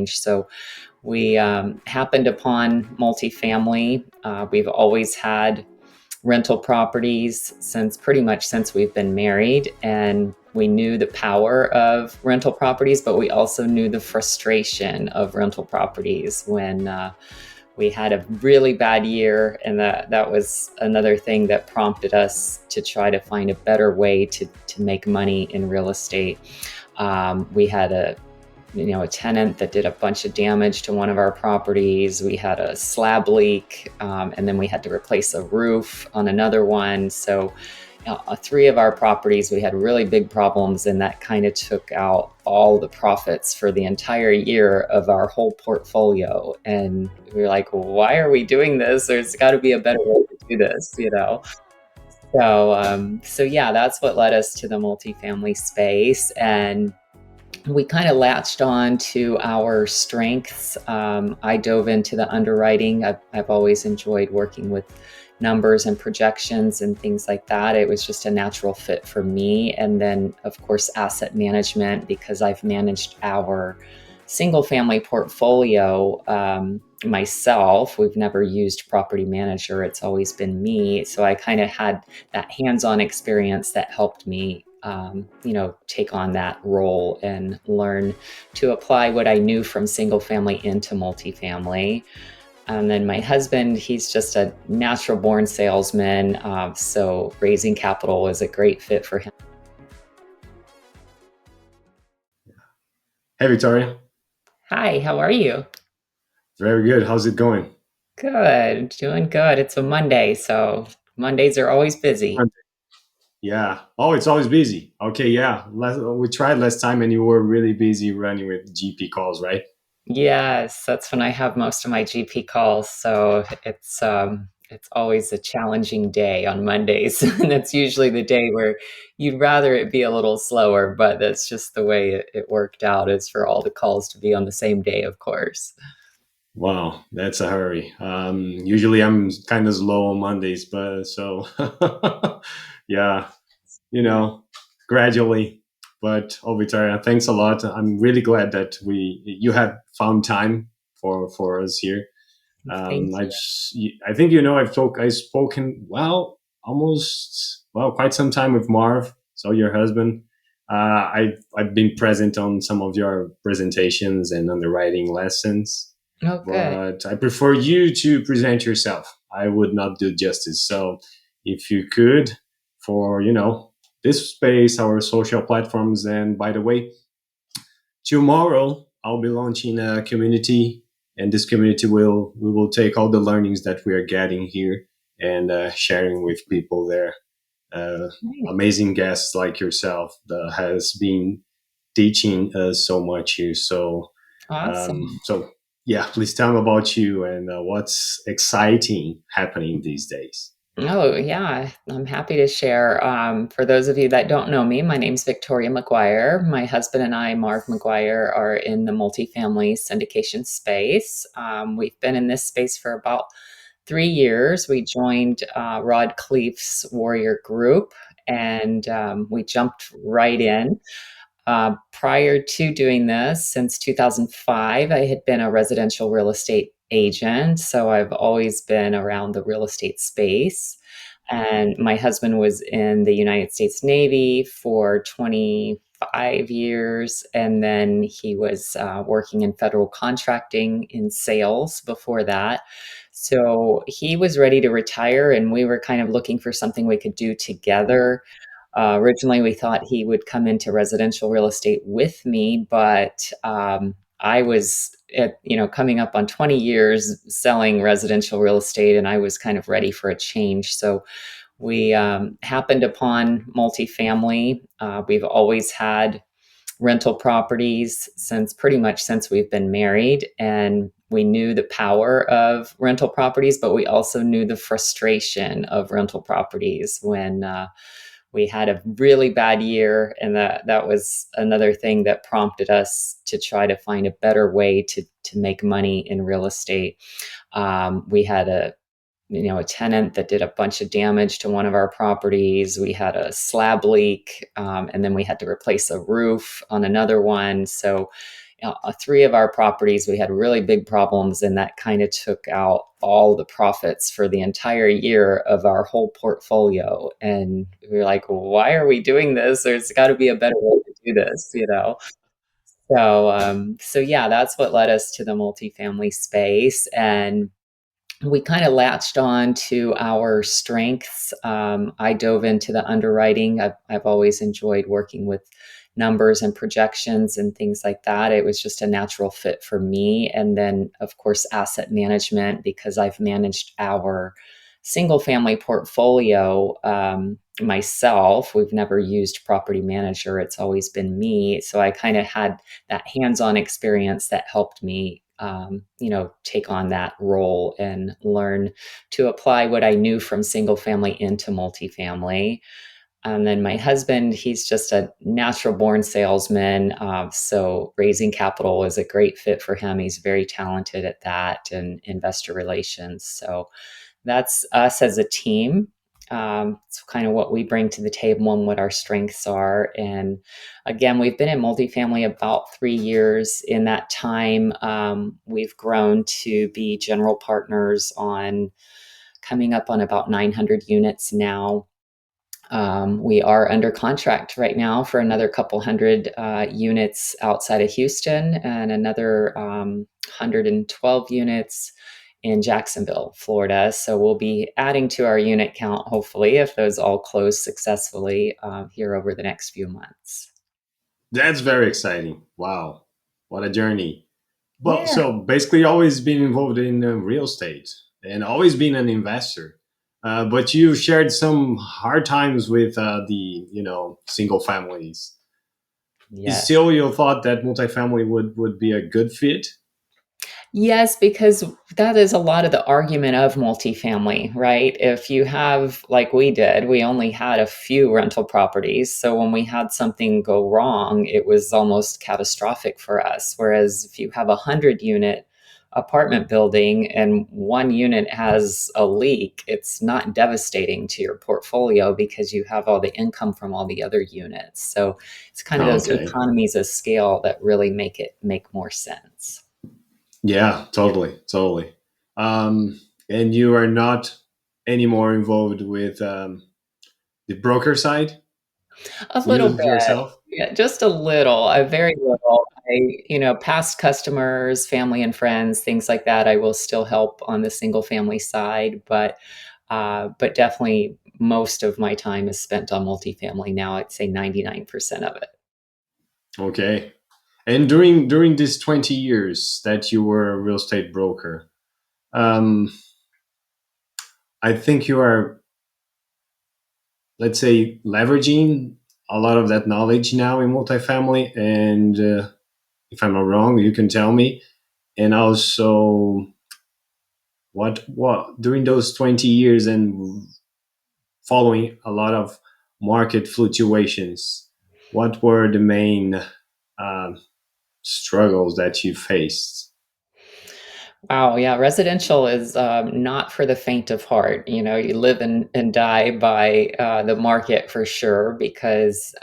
So we happened upon multifamily. We've always had rental properties since pretty much since we've been married, and we knew the power of rental properties, but we also knew the frustration of rental properties when we had a really bad year, and that was another thing that prompted us to try to find a better way to make money in real estate. We had a tenant that did a bunch of damage to one of our properties. We had a slab leak, and then we had to replace a roof on another one. So, three of our properties, we had really big problems, and that kind of took out all the profits for the entire year of our whole portfolio. And we were like, why are we doing this? There's got to be a better way to do this. So yeah, that's what led us to the multifamily space. And we kind of latched on to our strengths. I dove into the underwriting. I've always enjoyed working with numbers and projections and things like that. It was just a natural fit for me. And then, of course, asset management, because I've managed our single family portfolio myself. We've never used property manager. It's always been me. So I kind of had that hands-on experience that helped me take on that role and learn to apply what I knew from single family into multifamily. And then my husband, he's just a natural born salesman. So raising capital was a great fit for him. Hey, Victoria. Hi, how are you? Very good. How's it going? Good, doing good. It's a Monday, so Mondays are always busy. Monday. Yeah. Oh, it's always busy. Okay. Yeah. We tried last time and you were really busy running with GP calls, right? Yes, that's when I have most of my GP calls. So it's always a challenging day on Mondays. And that's usually the day where you'd rather it be a little slower, but that's just the way it worked out, is for all the calls to be on the same day, of course. Wow. That's a hurry. Usually I'm kind of slow on Mondays, but so yeah, you know, gradually. But oh, Victoria, thanks a lot. I'm really glad that you had found time for us here. Thank you. I think I've spoken quite some time with Marv, so your husband. I've been present on some of your presentations and underwriting lessons, Oh, good. but I prefer you to present yourself. I would not do justice. So if you could, for this space, our social platforms, and by the way, tomorrow I'll be launching a community, and this community we will take all the learnings that we are getting here and sharing with people there. Uh, Amazing guests like yourself that has been teaching us so much here. Awesome. So yeah, please tell me about you and what's exciting happening these days. Oh, yeah, I'm happy to share. For those of you that don't know me, my name's Victoria McGuire. My husband and I, Marv McGuire, are in the multifamily syndication space. We've been in this space for about 3 years. We joined Rod Cleef's Warrior Group, and we jumped right in. Prior to doing this, since 2005, I had been a residential real estate agent. So I've always been around the real estate space. And my husband was in the United States Navy for 25 years. And then he was working in federal contracting in sales before that. So he was ready to retire, and we were kind of looking for something we could do together. Originally, we thought he would come into residential real estate with me, but I was coming up on 20 years selling residential real estate, and I was kind of ready for a change. So we happened upon multifamily. We've always had rental properties since pretty much since we've been married, and we knew the power of rental properties, but we also knew the frustration of rental properties when we had a really bad year, and that was another thing that prompted us to try to find a better way to make money in real estate. We had a tenant that did a bunch of damage to one of our properties. We had a slab leak, and then we had to replace a roof on another one. So three of our properties, we had really big problems, and that kind of took out all the profits for the entire year of our whole portfolio. And we were like, why are we doing this? There's got to be a better way to do this, you know? So yeah, that's what led us to the multifamily space. And we kind of latched on to our strengths. I dove into the underwriting. I've always enjoyed working with numbers and projections and things like that. It was just a natural fit for me. And then, of course, asset management, because I've managed our single family portfolio myself. We've never used property manager, it's always been me. So I kind of had that hands on experience that helped me take on that role and learn to apply what I knew from single family into multifamily. And then my husband, he's just a natural born salesman. So raising capital is a great fit for him. He's very talented at that and investor relations. So that's us as a team. It's kind of what we bring to the table and what our strengths are. And again, we've been in multifamily about 3 years. In that time, we've grown to be general partners on coming up on about 900 units now. We are under contract right now for another couple hundred units outside of Houston and another 112 units in Jacksonville, Florida. So we'll be adding to our unit count, hopefully, if those all close successfully here over the next few months. That's very exciting. Wow, what a journey. Well, Yeah. so basically, always been involved in real estate and always been an investor. But you shared some hard times with the single families. Is Yes. still your thought that multifamily would be a good fit? Yes, because that is a lot of the argument of multifamily, right? If you have, like we did, we only had a few rental properties. So when we had something go wrong, it was almost catastrophic for us. Whereas if you have 100 unit apartment building and one unit has a leak, it's not devastating to your portfolio because you have all the income from all the other units. So it's kind of those Okay. economies of scale that really make it make more sense. Yeah, totally, totally. Um, and you are not anymore involved with the broker side. A You little use it bit. yourself. Yeah, just a little, a very little. Past customers, family and friends, things like that, I will still help on the single family side, but definitely most of my time is spent on multifamily now. I'd say 99% of it. Okay. And during these 20 years that you were a real estate broker, um, I think you are, let's say, leveraging a lot of that knowledge now in multifamily. And if I'm not wrong, you can tell me. And also, what during those 20 years and following a lot of market fluctuations, what were the main um, struggles that you faced? Wow, yeah, residential is not for the faint of heart. You live and die by the market for sure because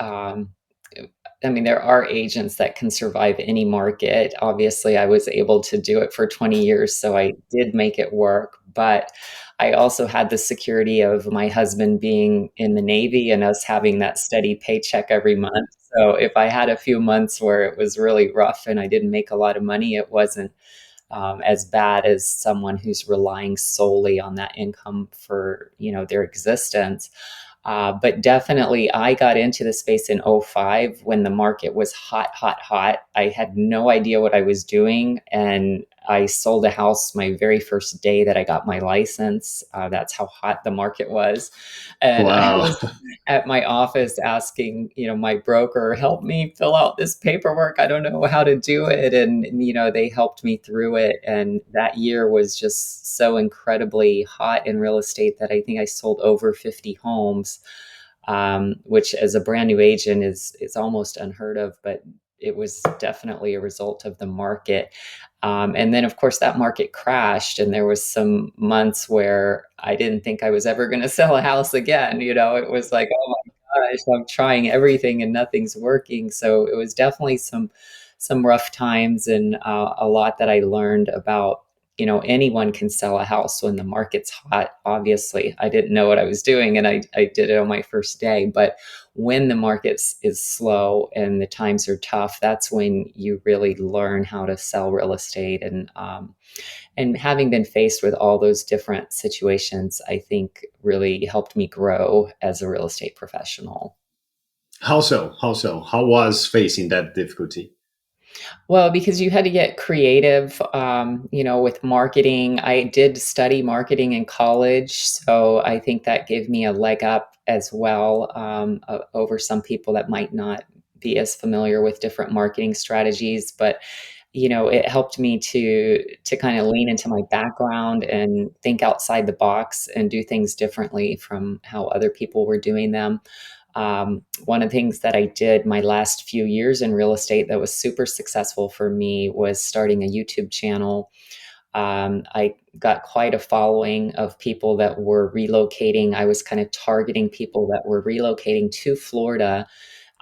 I mean, there are agents that can survive any market. Obviously, I was able to do it for 20 years, so I did make it work. But I also had the security of my husband being in the Navy and us having that steady paycheck every month. So if I had a few months where it was really rough and I didn't make a lot of money, it wasn't as bad as someone who's relying solely on that income for their existence. But definitely, I got into the space in '05 when the market was hot, hot, hot. I had no idea what I was doing. And I sold a house my very first day that I got my license. That's how hot the market was. And I Wow. was at my office asking, my broker, help me fill out this paperwork. I don't know how to do it. And they helped me through it. And that year was just so incredibly hot in real estate that I think I sold over 50 homes, which as a brand new agent is almost unheard of, but it was definitely a result of the market. And then, of course, that market crashed, and there was some months where I didn't think I was ever going to sell a house again. It was like, oh my gosh, I'm trying everything and nothing's working. So it was definitely some rough times, and a lot that I learned about, anyone can sell a house when the market's hot. Obviously, I didn't know what I was doing, and I did it on my first day. But when the market is slow and the times are tough, that's when you really learn how to sell real estate. And having been faced with all those different situations, I think really helped me grow as a real estate professional. How so? How so? How was facing that difficulty? Well, because you had to get creative, with marketing. I did study marketing in college, so I think that gave me a leg up as well, over some people that might not be as familiar with different marketing strategies. But it helped me to kind of lean into my background and think outside the box and do things differently from how other people were doing them. One of the things that I did my last few years in real estate that was super successful for me was starting a YouTube channel. I got quite a following of people that were relocating. I was kind of targeting people that were relocating to Florida,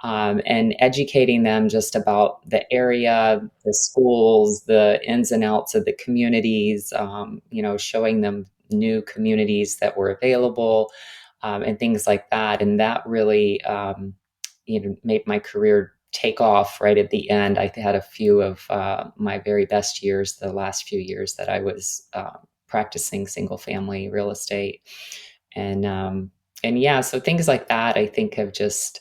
and educating them just about the area, the schools, the ins and outs of the communities, showing them new communities that were available, and things like that. And that really, made my career take off right at the end. I had a few of my very best years, the last few years that I was practicing single family real estate. And yeah, so things like that I think have just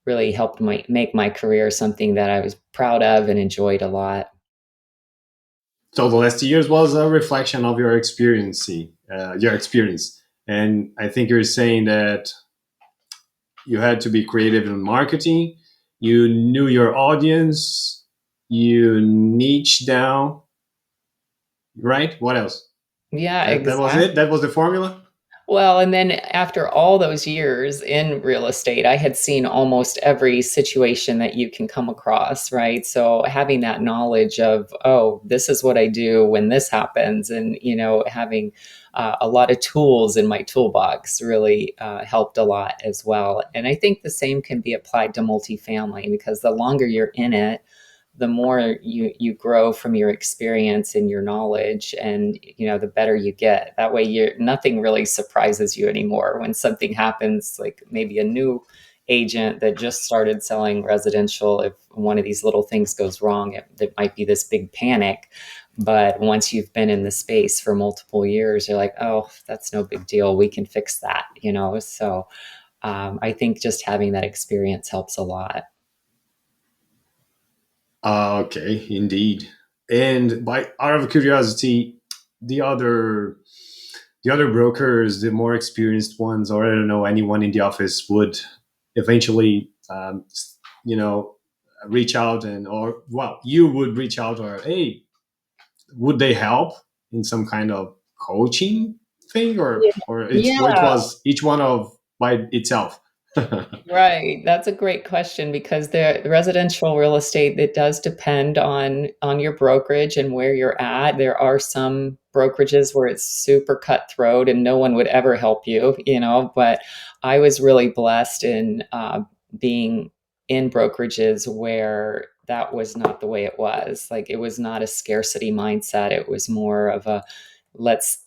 really helped make my career something that I was proud of and enjoyed a lot. So the last years was a reflection of your experience, and I think you're saying that you had to be creative in marketing. You knew your audience. You niche down, right? What else? Yeah, That was it. exactly. That was the formula. Well, and then after all those years in real estate, I had seen almost every situation that you can come across, right? So having that knowledge of, oh, this is what I do when this happens, and having a lot of tools in my toolbox really helped a lot as well. And I think the same can be applied to multifamily, because the longer you're in it, the more you grow from your experience and your knowledge, and the better you get. That way, you're nothing really surprises you anymore when something happens, like maybe a new agent that just started selling residential. If one of these little things goes wrong, it might be this big panic. But once you've been in the space for multiple years, you're like, oh, that's no big deal, we can fix that. So I think just having that experience helps a lot. Okay, indeed. And by out of curiosity, the other the other brokers, the more experienced ones, or I don't know, anyone in the office would eventually, you know, reach out and or well, you would reach out or hey, would they help in some kind of coaching thing or it Yeah. was each one of by itself. Right. That's a great question, because the residential real estate, it does depend on your brokerage and where you're at. There are some brokerages where it's super cutthroat and no one would ever help you. But I was really blessed in being in brokerages where that was not the way it was. Like, it was not a scarcity mindset. It was more of a, let's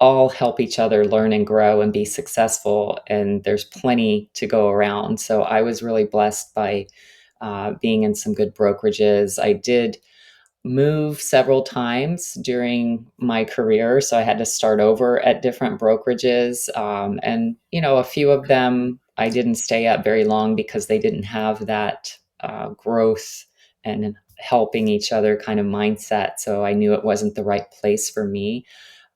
all help each other learn and grow and be successful. And there's plenty to go around. So I was really blessed by being in some good brokerages. I did move several times during my career, so I had to start over at different brokerages. And a few of them I didn't stay at very long because they didn't have that growth and helping each other kind of mindset. So I knew it wasn't the right place for me.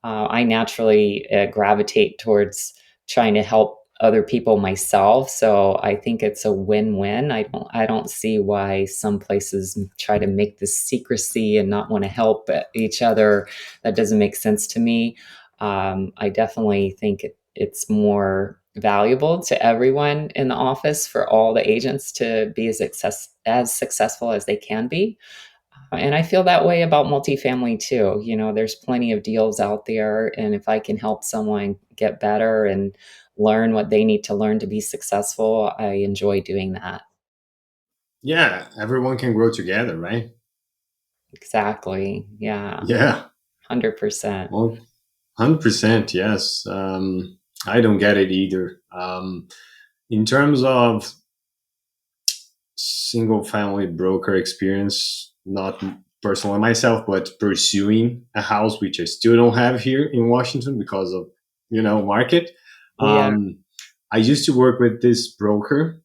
I naturally gravitate towards trying to help other people myself, so I think it's a win-win. I don't see why some places try to make this secrecy and not want to help each other. That doesn't make sense to me. I definitely think it's more valuable to everyone in the office for all the agents to be as successful as they can be. And I feel that way about multifamily too. There's plenty of deals out there. And if I can help someone get better and learn what they need to learn to be successful, I enjoy doing that. Yeah, everyone can grow together, right? Exactly. Yeah. Yeah, 100%. well, 100%. Yes. I don't get it either. In terms of single family broker experience, not personally myself, but pursuing a house, which I still don't have here in Washington because of, market. Yeah. Um, I used to work with this broker.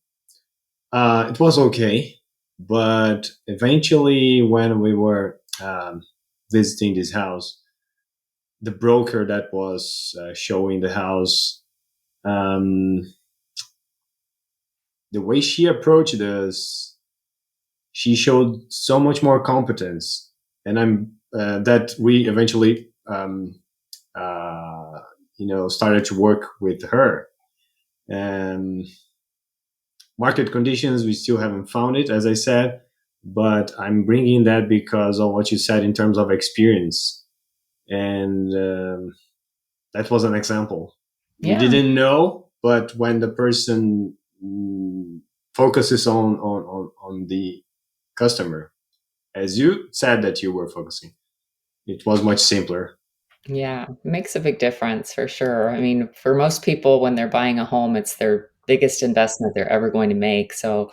It was okay, but eventually, when we were visiting this house, the broker that was showing the house, um, the way she approached us, she showed so much more competence, and I'm that we eventually, uh, started to work with her. And market conditions, we still haven't found it, as I said, but I'm bringing that because of what you said in terms of experience, and that was an example. We Yeah. didn't know, but when the person focuses on the customer, as you said that you were focusing, it was much simpler. Yeah. It makes a big difference for sure. I mean, for most people, when they're buying a home, it's their biggest investment they're ever going to make. So,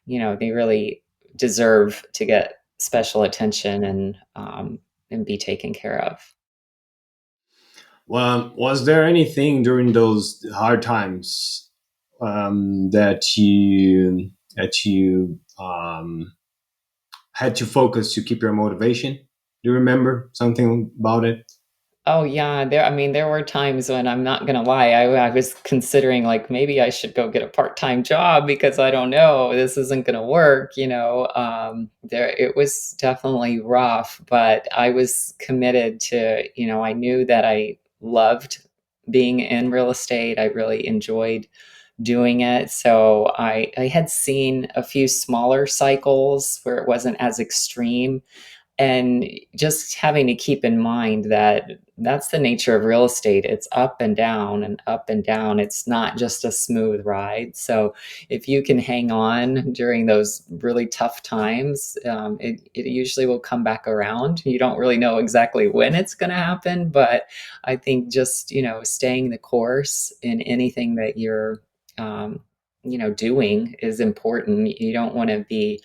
they really deserve to get special attention and be taken care of. Well, was there anything during those hard times that you had to focus to keep your motivation? Do you remember something about it? Oh yeah, there were times when I'm not gonna lie, I was considering like maybe I should go get a part-time job because I don't know, this isn't gonna work, there it was definitely rough, but I was committed to, I knew that I loved being in real estate. I really enjoyed doing it. So I had seen a few smaller cycles where it wasn't as extreme, and just having to keep in mind that that's the nature of real estate. It's up and down and up and down. It's not just a smooth ride. So if you can hang on during those really tough times, it usually will come back around. You don't really know exactly when it's going to happen, but I think just, staying the course in anything that you're um, doing is important. You don't want to be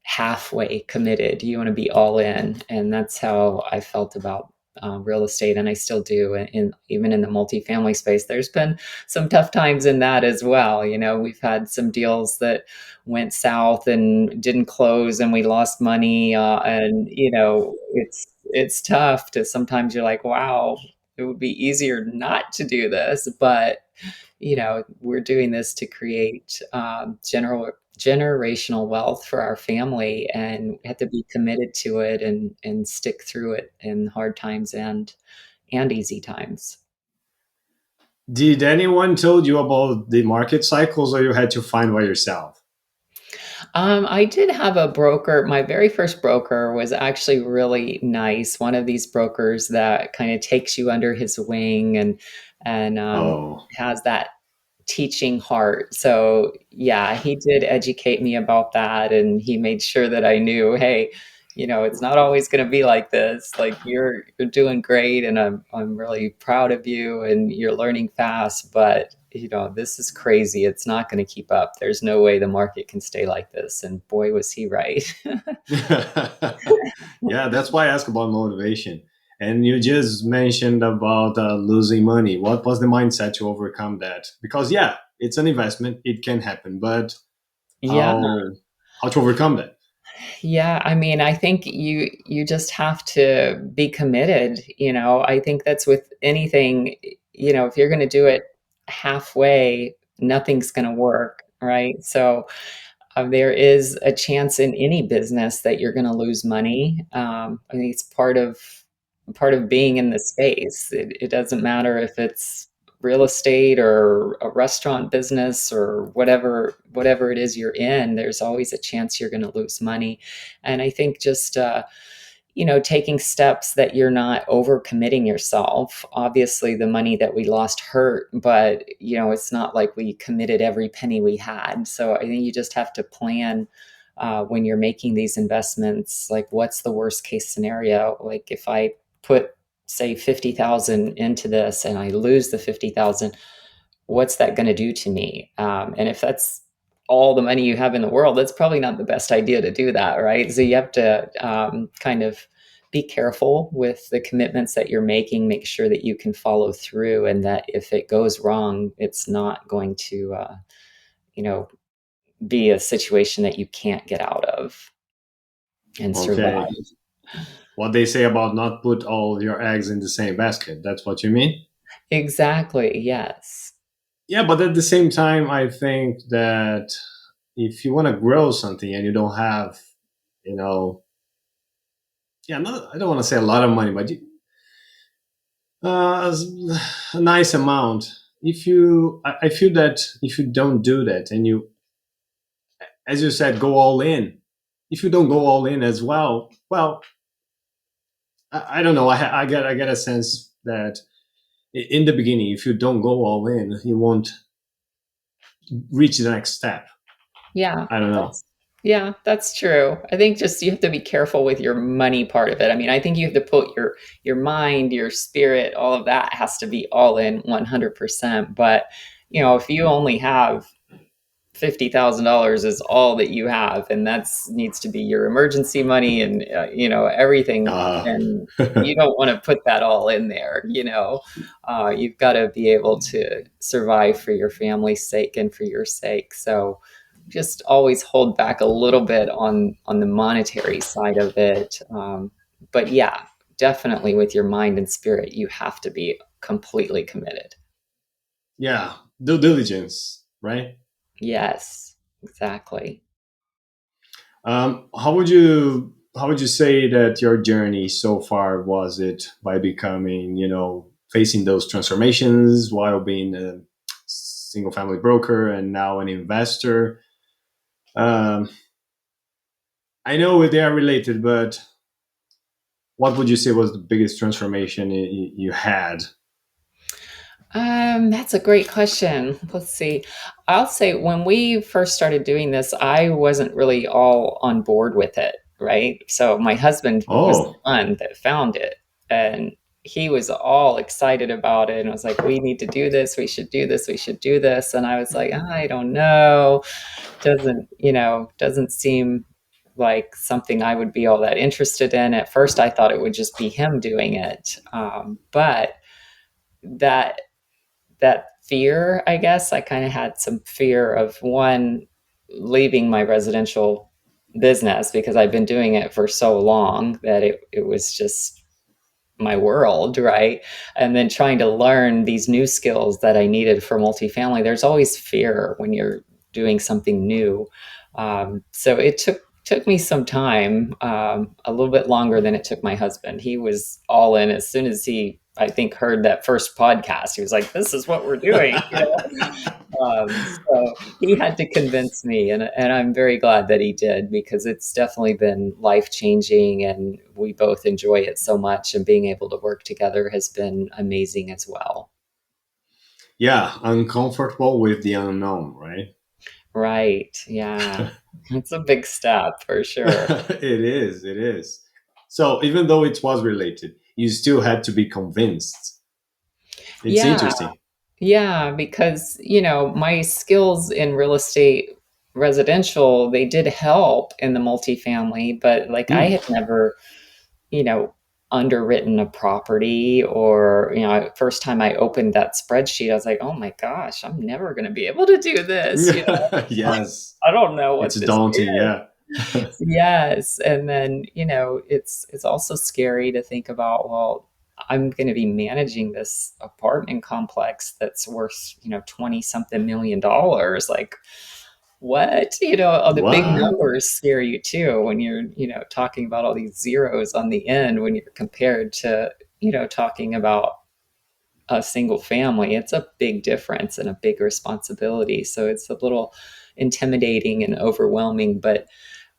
halfway committed. You want to be all in, and that's how I felt about real estate, and I still do. Even in the multifamily space, there's been some tough times in that as well. We've had some deals that went south and didn't close, and we lost money. And it's tough to sometimes you're like, wow, it would be easier not to do this, but we're doing this to create generational wealth for our family, and we have to be committed to it and stick through it in hard times and easy times. Did anyone told you about the market cycles, or you had to find by yourself? I did have a broker. My very first broker was actually really nice. One of these brokers that kind of takes you under his wing and Oh. has that teaching heart. So yeah, he did educate me about that, and he made sure that I knew, hey, it's not always going to be like this. Like you're doing great, and I'm really proud of you, and you're learning fast, but this is crazy. It's not going to keep up. There's no way the market can stay like this. And boy, was he right. Yeah, that's why I ask about motivation. And you just mentioned about losing money. What was the mindset to overcome that? Because yeah, it's an investment; it can happen, but Yeah. how how to overcome that? Yeah, I think you just have to be committed, I think that's with anything, if you're going to do it halfway, nothing's going to work, right? So there is a chance in any business that you're going to lose money. I think it's part of being in the space. It doesn't matter if it's real estate or a restaurant business or whatever it is you're in. There's always a chance you're going to lose money, and I think just taking steps that you're not overcommitting yourself. Obviously, the money that we lost hurt, but it's not like we committed every penny we had. So I think you just have to plan when you're making these investments, like what's the worst case scenario? Like if I put say 50,000 into this and I lose the 50,000, what's that going to do to me? And if that's all the money you have in the world, that's probably not the best idea to do that, right? So you have to kind of be careful with the commitments that you're making, make sure that you can follow through, and that if it goes wrong, it's not going to, you know, be a situation that you can't get out of and Okay. survive. What they say about not put all your eggs in the same basket. That's what you mean? Exactly. Yes. Yeah, but at the same time, I think that if you want to grow something and you don't have, you know, yeah, I don't want to say a lot of money, but a nice amount. If you, I feel that if you don't do that and you, as you said, go all in, if you don't go all in as well, well, I don't know. I get a sense that in the beginning, if you don't go all in, you won't reach the next step. Yeah, I don't know. that's true. I think just you have to be careful with your money part of it. I mean, I think you have to put your mind, your spirit, all of that has to be all in 100%. But, if you only have $50,000 is all that you have, and that's needs to be your emergency money and everything, Uh, and you don't want to put that all in there. You've got to be able to survive for your family's sake and for your sake. So just always hold back a little bit on the monetary side of it. But yeah, definitely with your mind and spirit, you have to be completely committed. yeah, due diligence, right? Yes, exactly. How would you say that your journey so far was it by becoming, facing those transformations while being a single family broker and now an investor? Um, I know they are related, but what would you say was the biggest transformation you had? That's a great question. Let's see. I'll say when we first started doing this, I wasn't really all on board with it, right? So my husband was the Oh, one that found it, and he was all excited about it and was like, "We need to do this. We should do this. We should do this." And I was like, "I don't know. Doesn't seem like something I would be all that interested in." At first, I thought it would just be him doing it, but that that fear, I guess. I kind of had some fear of one, leaving my residential business because I've been doing it for so long that it was just my world, right? And then trying to learn these new skills that I needed for multifamily. There's always fear when you're doing something new. So it took me some time, a little bit longer than it took my husband. He was all in as soon as he, I think, heard that first podcast. He was like, "This is what we're doing." So he had to convince me, and I'm very glad that he did because it's definitely been life changing, and we both enjoy it so much. And being able to work together has been amazing as well. yeah, uncomfortable with the unknown, right? Right? Yeah, it's a big step for sure. It is. It is. So even though it was related, you still had to be convinced. It's Yeah, interesting. yeah, because my skills in real estate residential, they did help in the multifamily, but like I Hmm. had never you know, underwritten a property, or, first time I opened that spreadsheet, I was like, "Oh my gosh, I'm never going to be able to do this." Yes, I don't know it's what this daunting. is. Yeah. Yes. And then, it's also scary to think about, well, I'm going to be managing this apartment complex that's worth, 20 something $1 million. Like, what? All the big What? numbers scare you too when you're, talking about all these zeros on the end when you're compared to, talking about a single family. It's a big difference and a big responsibility. So it's a little intimidating and overwhelming, but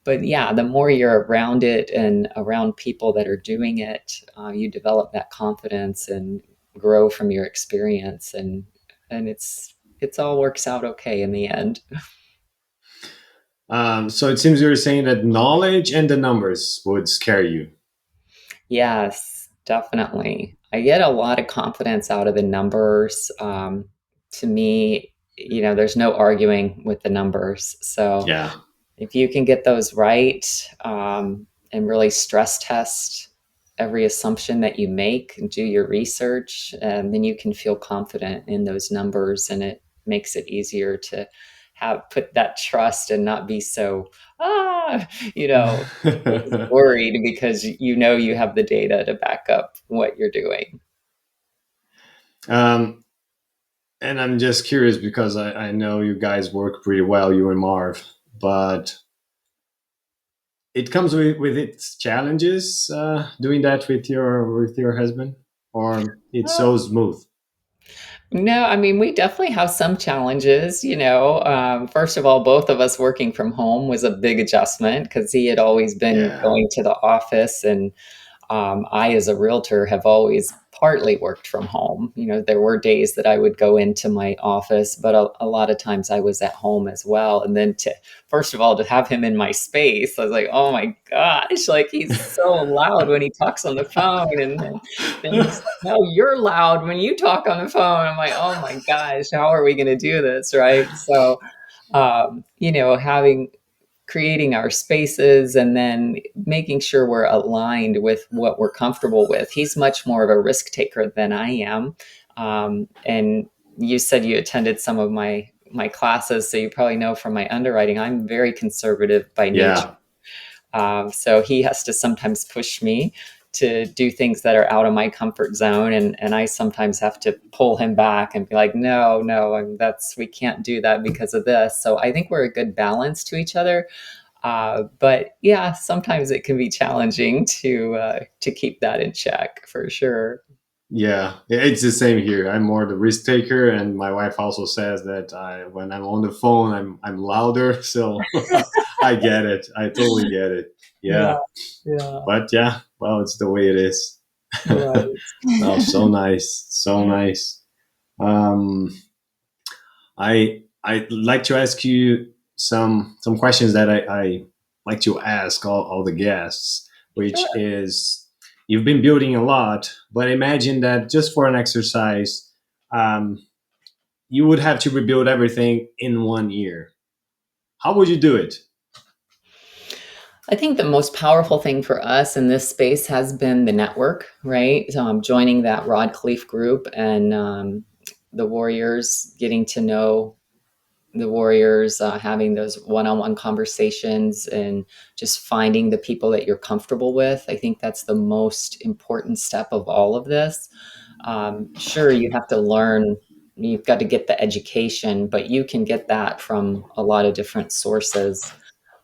yeah, the more you're around it and around people that are doing it, you develop that confidence and grow from your experience, and it's all works out okay in the end. So it seems you're saying that knowledge and the numbers would scare you. Yes, definitely. I get a lot of confidence out of the numbers. To me, there's no arguing with the numbers. So Yeah. if you can get those right, and really stress test every assumption that you make and do your research, and then you can feel confident in those numbers, and it makes it easier to have put that trust and not be so ah you know worried, because you have the data to back up what you're doing. um, and I'm just curious because I know you guys work pretty well, you and Marv, but it comes with its challenges doing that with your husband, or it's so smooth. No, I mean, we definitely have some challenges. First of all, both of us working from home was a big adjustment because he had always been Yeah. going to the office, and I, as a realtor, have always partly worked from home. There were days that I would go into my office, but a lot of times I was at home as well. And then first of all, to have him in my space, I was like, oh my gosh, like he's so loud when he talks on the phone. And then he's like, no, you're loud when you talk on the phone. I'm like, oh my gosh, how are we going to do this? Right. So, having creating our spaces and then making sure we're aligned with what we're comfortable with. He's much more of a risk taker than I am. And you said you attended some of my classes, so you probably know from my underwriting, I'm very conservative by nature. Yeah. So he has to sometimes push me to do things that are out of my comfort zone, and I sometimes have to pull him back and be like, no, no, we can't do that because of this. So I think we're a good balance to each other. But yeah, sometimes it can be challenging to keep that in check, for sure. Yeah, it's the same here. I'm more the risk taker, and my wife also says that when I'm on the phone, I'm louder. So I get it. I totally get it. Yeah, Yeah, yeah, but yeah, well, it's the way it is. No, right. so nice, so nice. Um, I'd like to ask you some questions that I like to ask all the guests, which Sure. is you've been building a lot, but imagine that just for an exercise, um, you would have to rebuild everything in 1 year. How would you do it? I think the most powerful thing for us in this space has been the network, right? So I'm joining that Rod Khleif group, and the Warriors, getting to know the Warriors, having those one-on-one conversations, and just finding the people that you're comfortable with. I think that's the most important step of all of this. Sure, you have to learn, you've got to get the education, but you can get that from a lot of different sources.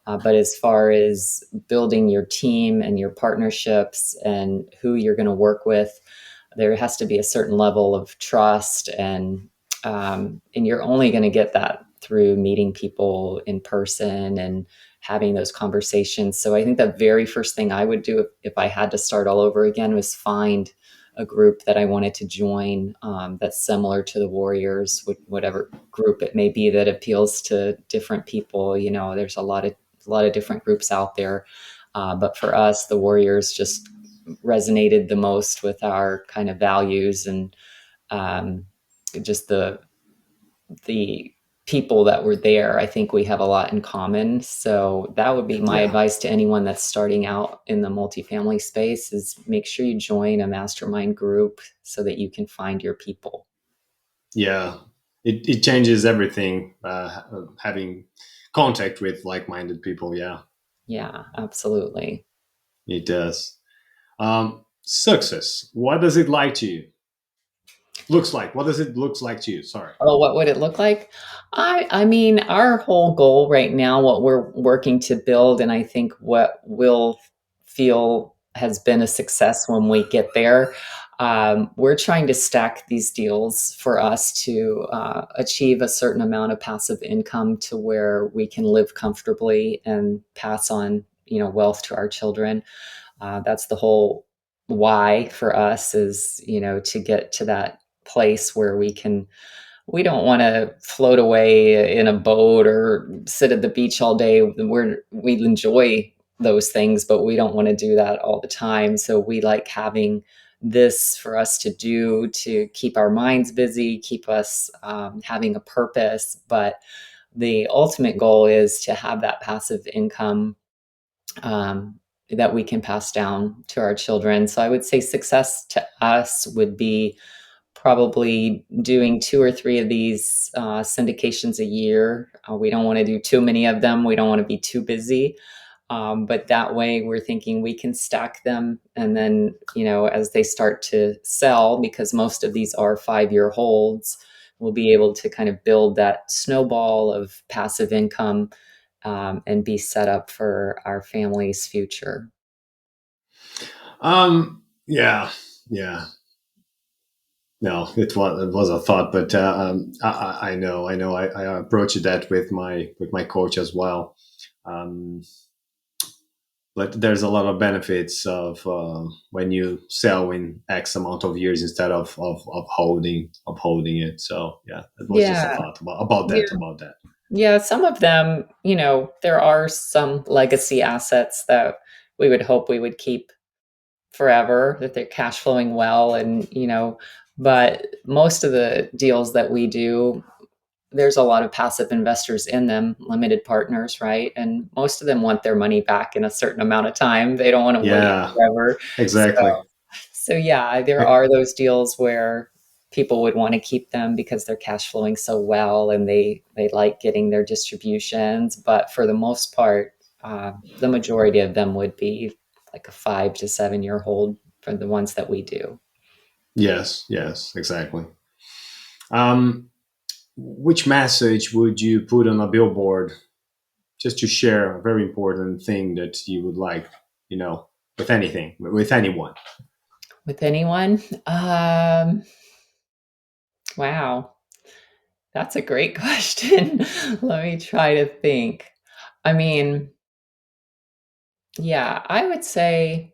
But as far as building your team and your partnerships and who you're going to work with, there has to be a certain level of trust, and you're only going to get that through meeting people in person and having those conversations. So I think the very first thing I would do if I had to start all over again was find a group that I wanted to join, that's similar to the Warriors, whatever group it may be that appeals to different people. There's a lot of different groups out there, but for us, the Warriors just resonated the most with our kind of values, and um, just the people that were there. I think we have a lot in common. So that would be my Yeah, advice to anyone that's starting out in the multifamily space: is make sure you join a mastermind group so that you can find your people. yeah. It changes everything. Having contact with like-minded people. Yeah, Yeah, absolutely. it does. Success. What does it like to you? Looks like. What does it looks like to you? Sorry. Oh, what would it look like? I mean, our whole goal right now, what we're working to build, and I think what we'll feel has been a success when we get there. We're trying to stack these deals for us to achieve a certain amount of passive income to where we can live comfortably and pass on, wealth to our children. That's the whole why for us, is, to get to that place where we don't want to float away in a boat or sit at the beach all day. We enjoy those things, but we don't want to do that all the time. So we like having this for us to do to keep our minds busy, keep us having a purpose. But the ultimate goal is to have that passive income um, that we can pass down to our children. So I would say success to us would be probably doing two or three of these syndications a year. We don't want to do too many of them. We don't want to be too busy. But that way, we're thinking we can stack them. And then, as they start to sell, because most of these are 5-year holds, we'll be able to kind of build that snowball of passive income and be set up for our family's future. Yeah, yeah. No, it was a thought, but I approached that with my coach as well. Um, but there's a lot of benefits of when you sell in X amount of years instead of holding it. So yeah, it was just a Yeah, thought about yeah, that about that. yeah. Some of them, there are some legacy assets that we would hope we would keep forever, that they're cash flowing well, and but most of the deals that we do, there's a lot of passive investors in them, limited partners, right? And most of them want their money back in a certain amount of time. They don't want to wait Yeah, forever. So, exactly. so yeah, there are those deals where people would want to keep them because they're cash flowing so well and they like getting their distributions. But for the most part, the majority of them would be like a 5 to 7 year hold for the ones that we do. Yes, yes, exactly. Um, which message would you put on a billboard just to share a very important thing that you would like, with anything, with anyone? With anyone? Wow, that's a great question. Let me try to think. I mean, yeah, I would say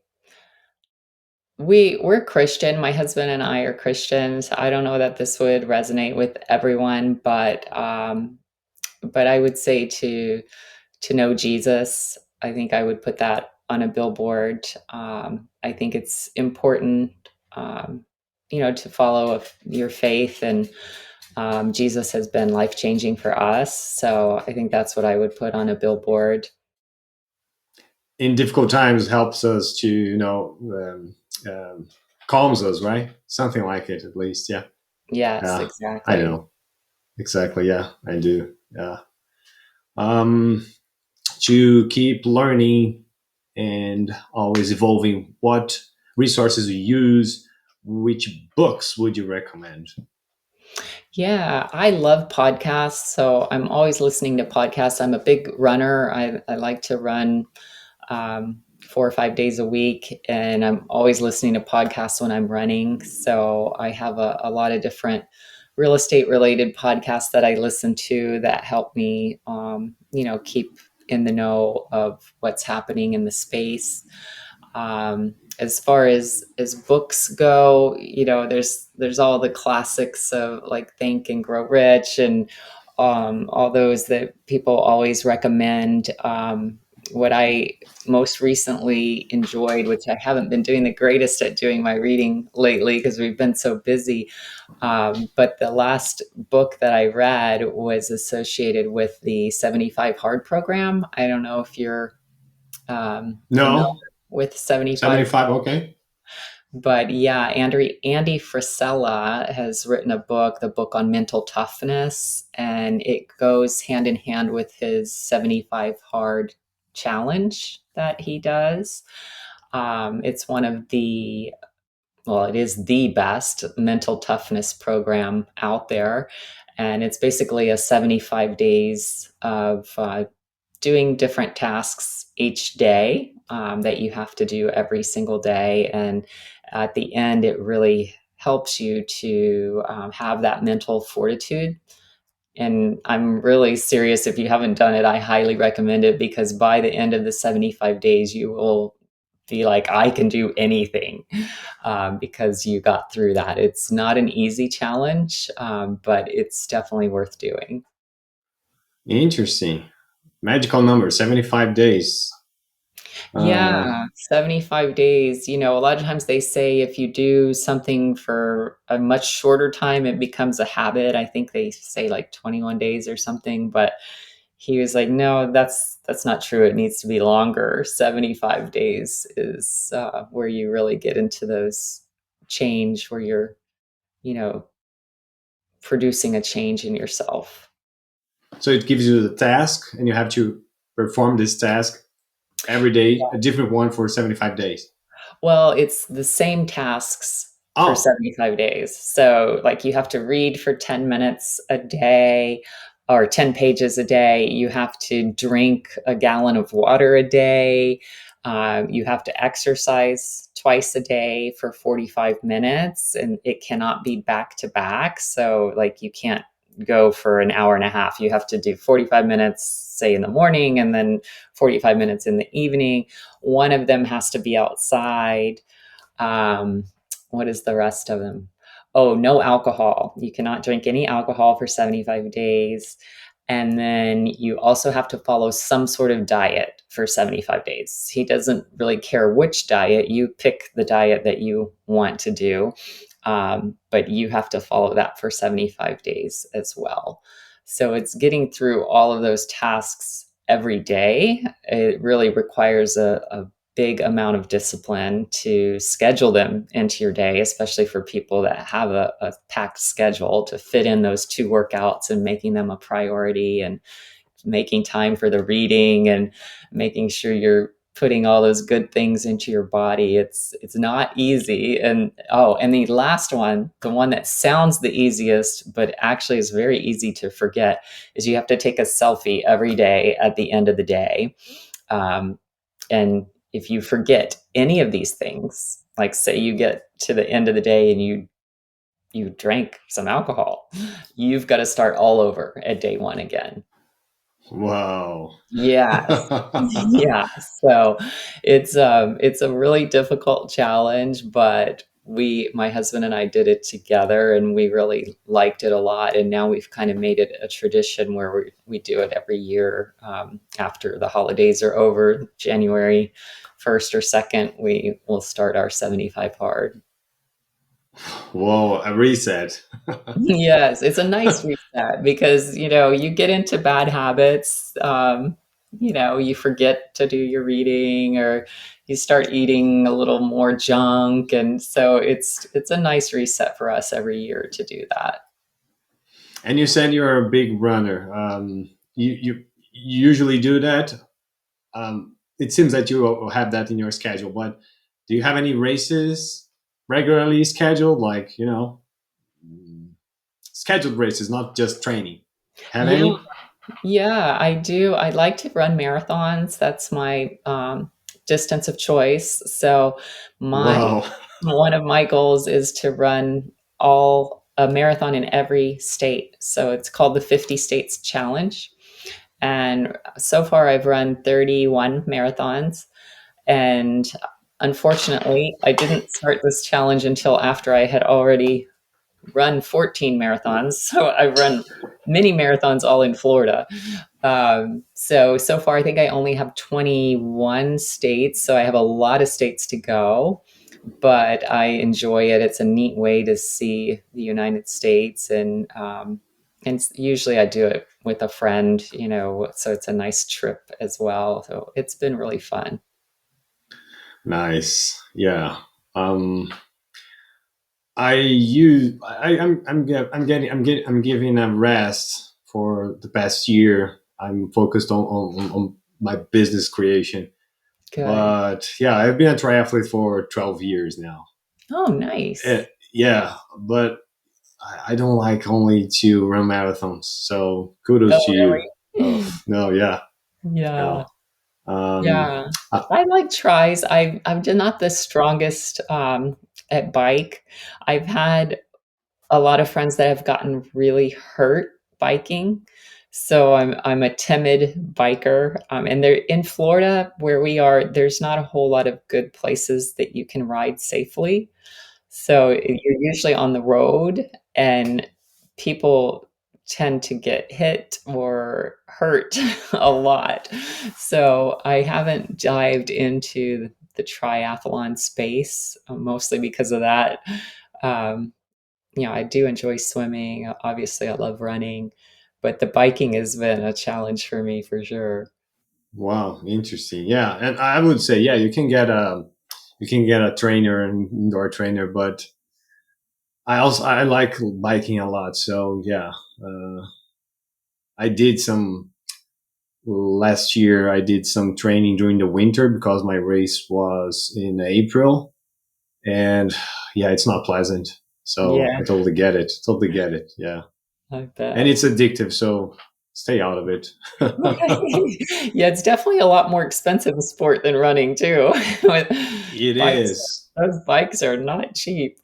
we're Christian. My husband and I are Christians. I don't know that this would resonate with everyone, but I would say to know Jesus. I think I would put that on a billboard. I think it's important, to follow your faith, and Jesus has been life changing for us. So I think that's what I would put on a billboard. In difficult times, helps us to, calms us, right? Something like it, at least. Yeah. Yes, Yeah. I exactly. know. Exactly. Yeah, I do. Yeah. Um, to keep learning and always evolving, what resources you use, which books would you recommend? Yeah, I love podcasts. So I'm always listening to podcasts. I'm a big runner. I like to run 4 or 5 days a week, and I'm always listening to podcasts when I'm running. So I have a lot of different real estate related podcasts that I listen to that help me, keep in the know of what's happening in the space. As far as books go, there's all the classics of like Think and Grow Rich, and all those that people always recommend. What I most recently enjoyed, which I haven't been doing the greatest at doing my reading lately because we've been so busy, but the last book that I read was associated with the 75 Hard program. I don't know if you're familiar No, with 75, 75. Okay. but yeah, Andy Frisella has written a book, the book on mental toughness, and it goes hand in hand with his 75 Hard challenge that he does. It's one of the well, it is the best mental toughness program out there. And it's basically a 75 days of doing different tasks each day that you have to do every single day. And at the end, it really helps you to have that mental fortitude. And I'm really serious. If you haven't done it, I highly recommend it, because by the end of the 75 days, you will be like, I can do anything, because you got through that. It's not an easy challenge, but it's definitely worth doing. Interesting. Magical number, 75 days. Uh, Yeah, 75 days. A lot of times they say if you do something for a much shorter time, it becomes a habit. I think they say like 21 days or something, but he was like, no, that's not true. It needs to be longer. 75 days is where you really get into those change where you're, you know, producing a change in yourself. so it gives you the task, and you have to perform this task every day, a different one for 75 days. Well, it's the same tasks for Oh, 75 days. So, like, you have to read for 10 minutes a day or 10 pages a day. You have to drink a gallon of water a day. You have to exercise twice a day for 45 minutes, and it cannot be back to back. So, like, you can't go for an hour and a half. You have to do 45 minutes, say, in the morning, and then 45 minutes in the evening. One of them has to be outside. Um, what is the rest of them? Oh, no alcohol. You cannot drink any alcohol for 75 days. And then you also have to follow some sort of diet for 75 days. He doesn't really care which diet. You pick the diet that you want to do, but you have to follow that for 75 days as well. So it's getting through all of those tasks every day. It really requires a big amount of discipline to schedule them into your day, especially for people that have a packed schedule, to fit in those two workouts and making them a priority, and making time for the reading, and making sure you're putting all those good things into your body. It's not easy. And and the last one, the one that sounds the easiest but actually is very easy to forget, is you have to take a selfie every day at the end of the day. um, and if you forget any of these things, like say you get to the end of the day and you drank some alcohol, you've got to start all over at day one again. wow. Yes. Yeah. So it's a really difficult challenge, but my husband and I did it together and we really liked it a lot. And now we've kind of made it a tradition where we do it every year, after the holidays are over, January 1st or 2nd, we will start our 75 hard. Whoa, a reset. Yes, it's a nice reset because, you get into bad habits. You forget to do your reading, or you start eating a little more junk. And so it's a nice reset for us every year to do that. And you said you're a big runner. You usually do that. It seems that you have that in your schedule, but do you have any races regularly scheduled? Like, scheduled races, not just training. Have Yeah, any? yeah, I do. I like to run marathons. That's my distance of choice. So my Whoa. one of my goals is to run all a marathon in every state. So it's called the 50 States Challenge. And so far I've run 31 marathons. And unfortunately, I didn't start this challenge until after I had already run 14 marathons. So I've run mini marathons all in Florida. So far, I think I only have 21 states. So I have a lot of states to go, but I enjoy it. It's a neat way to see the United States. And usually I do it with a friend, so it's a nice trip as well. So it's been really fun. Nice. Yeah. Um, I use. I'm giving a rest for the past year. I'm focused on my business creation. Good. But yeah, I've been a triathlete for 12 years now. Oh, nice. Yeah, but I don't like only to run marathons. So kudos Oh, to you. Oh really? no, yeah, Yeah. yeah. Um, Yeah, uh, I like tries. I'm not the strongest at bike. I've had a lot of friends that have gotten really hurt biking. So I'm a timid biker, and there in Florida where we are, there's not a whole lot of good places that you can ride safely. So you're usually on the road, and people tend to get hit or hurt a lot. So I haven't dived into the triathlon space, mostly because of that. Um, I do enjoy swimming. Obviously, I love running, but the biking has been a challenge for me for sure. Wow, interesting. Yeah, and I would say, yeah, you can get a trainer, an indoor trainer, but I like biking a lot. So yeah, uh, I did some last year. I did some training during the winter because my race was in April, and yeah, it's not pleasant. So I Yeah, totally get it. Totally get it. Yeah, I and bet. it's addictive. So stay out of it. Yeah, it's definitely a lot more expensive a sport than running too. With It bikes, is. those bikes are not cheap.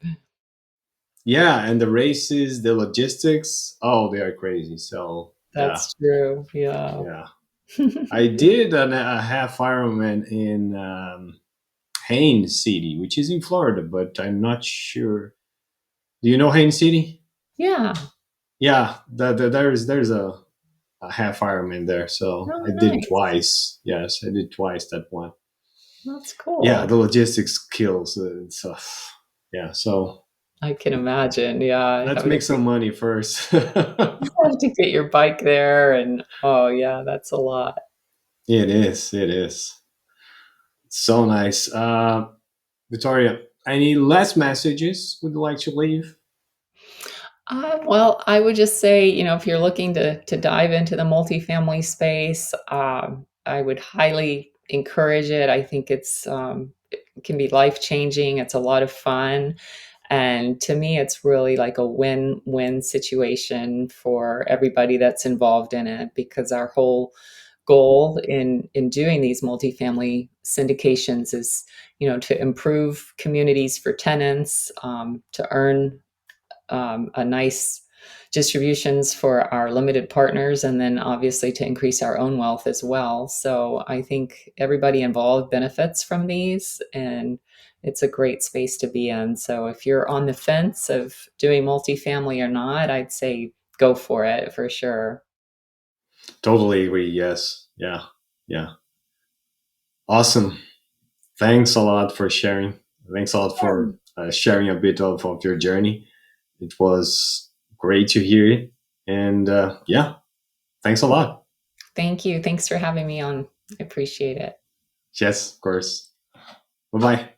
Yeah, and the races, the logistics, oh, they are crazy. So yeah, That's true. Yeah. yeah. I did a half Ironman in Haines City, which is in Florida, but I'm not sure. Do you know Haines City? Yeah. Yeah, there's a half Ironman there, so Oh, I did nice. twice. Yes, I did twice that one. That's Yeah, cool. the logistics kills. Yeah, so I can imagine. Yeah, let's make some money first. have to get your bike there, and oh yeah, that's a lot. It is. It is. So nice. Victoria, any last messages would you like to leave? Well, I would just say, if you're looking to dive into the multifamily space, I would highly encourage it. I think it can be life changing. It's a lot of fun, and to me, it's really like a win-win situation for everybody that's involved in it, because our whole goal in doing these multifamily syndications is, to improve communities for tenants, to earn a nice distributions for our limited partners, and then obviously to increase our own wealth as well. So I think everybody involved benefits from these, and it's a great space to be in. So if you're on the fence of doing multifamily or not, I'd say go for it for sure. Totally agree. Yes. Yeah. Yeah. Awesome. Thanks a lot for sharing. Thanks a lot for sharing a bit of your journey. It was great to hear it. And yeah, thanks a lot. Thank you. Thanks for having me on. I appreciate it. Yes, of course. Bye bye.